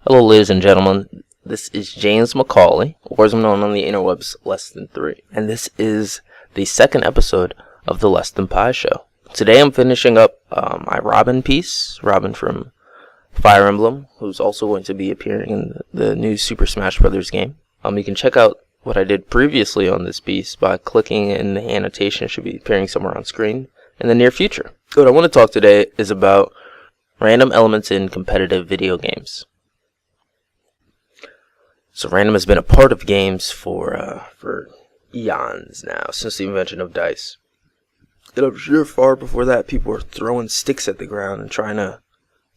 Hello, ladies and gentlemen. This is James McCauley, or as I'm known on the interwebs, Less Than 3. And this is the second episode of the LessThanPi show. Today I'm finishing up my Robin piece, Robin from Fire Emblem, who's also going to be appearing in the new Super Smash Bros. Game. You can check out what I did previously on this piece by clicking in the annotation. It should be appearing somewhere on screen in the near future. What I want to talk today is about random elements in competitive video games. So random has been a part of games for eons now, since the invention of dice. And I'm sure far before that, people were throwing sticks at the ground and trying to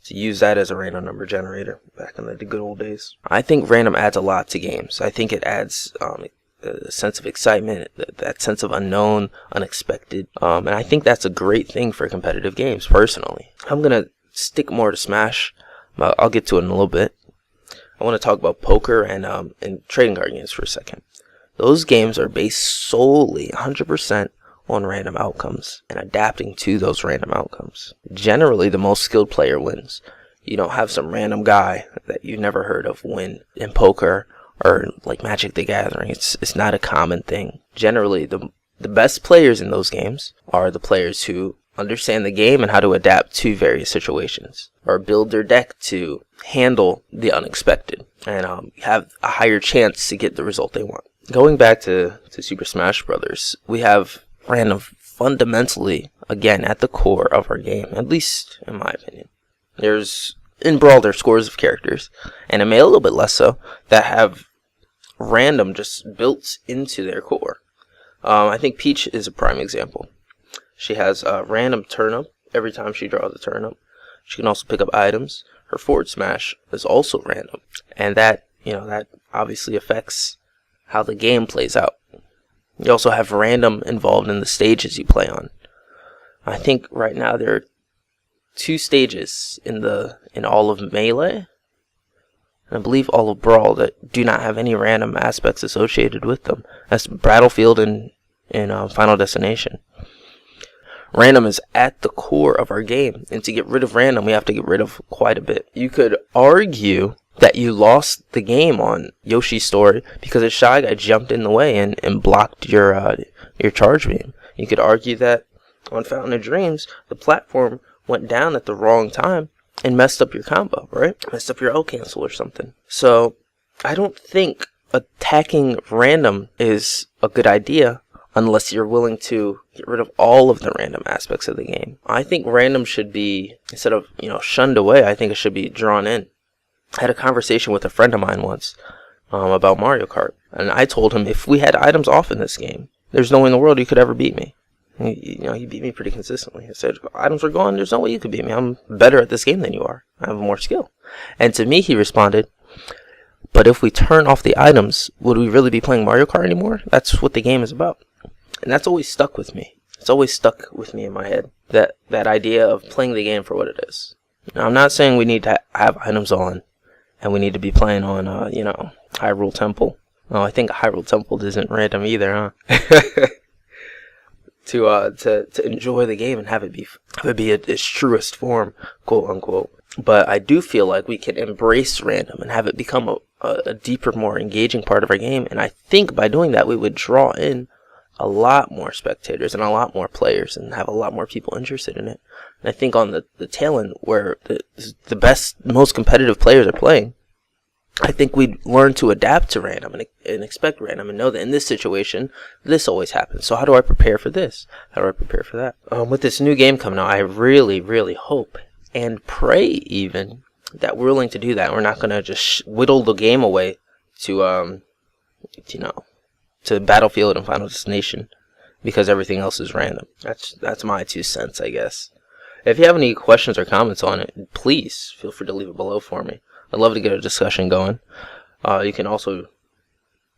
use that as a random number generator back in the good old days. I think random adds a lot to games. I think it adds a sense of excitement, that sense of unknown, unexpected. And I think that's a great thing for competitive games, personally. I'm going to stick more to Smash. I'll get to it in a little bit. I want to talk about poker and trading card games for a second. Those games are based solely 100% on random outcomes and adapting to those random outcomes. Generally, the most skilled player wins. You don't have some random guy that you've never heard of win in poker or like Magic the Gathering. It's not a common thing. Generally, the best players in those games are the players who understand the game and how to adapt to various situations, or build their deck to handle the unexpected and have a higher chance to get the result they want. Going back to Super Smash Bros., we have random fundamentally, again, at the core of our game, at least in my opinion. In Brawl, there's scores of characters, and in Melee a little bit less so, that have random just built into their core. I think Peach is a prime example. She has a random turnip every time she draws a turnip. She can also pick up items. Her forward smash is also random. And that obviously affects how the game plays out. You also have random involved in the stages you play on. I think right now there are 2 stages in all of Melee, and I believe all of Brawl, that do not have any random aspects associated with them. That's Battlefield and Final Destination. Random is at the core of our game, and to get rid of random, we have to get rid of quite a bit. You could argue that you lost the game on Yoshi's Story because a Shy Guy jumped in the way and blocked your charge beam. You could argue that on Fountain of Dreams, the platform went down at the wrong time and messed up your combo, right? Messed up your L cancel or something. So I don't think attacking random is a good idea unless you're willing to get rid of all of the random aspects of the game. I think random should be, instead of shunned away, I think it should be drawn in. I had a conversation with a friend of mine once about Mario Kart, and I told him if we had items off in this game, there's no way in the world you could ever beat me. He beat me pretty consistently. I said, if items are gone, there's no way you could beat me. I'm better at this game than you are. I have more skill. And to me, he responded, but if we turn off the items, would we really be playing Mario Kart anymore? That's what the game is about. And that's always stuck with me. It's always stuck with me in my head, that idea of playing the game for what it is. Now, I'm not saying we need to have items on, and we need to be playing on, Hyrule Temple. Oh, I think Hyrule Temple isn't random either, huh? to enjoy the game and have it be its truest form, quote unquote. But I do feel like we can embrace random and have it become a deeper, more engaging part of our game. And I think by doing that, we would draw in a lot more spectators and a lot more players and have a lot more people interested in it. And I think on the tail end, where the best, most competitive players are playing, I think we'd learn to adapt to random and expect random and know that in this situation, this always happens. So how do I prepare for this? How do I prepare for that? With this new game coming out, I really, really hope and pray even that we're willing to do that. We're not going to just whittle the game away to Battlefield and Final Destination because everything else is random. That's my 2 cents, I guess. If you have any questions or comments on it, please feel free to leave it below for me. I'd love to get a discussion going. You can also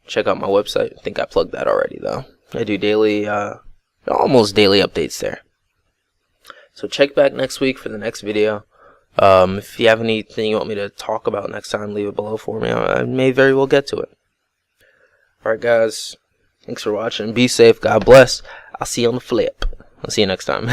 check out my website. I think I plugged that already, though. I do daily, almost daily updates there. So check back next week for the next video. If you have anything you want me to talk about next time, leave it below for me. I may very well get to it. Alright, guys. Thanks for watching. Be safe. God bless. I'll see you on the flip. I'll see you next time.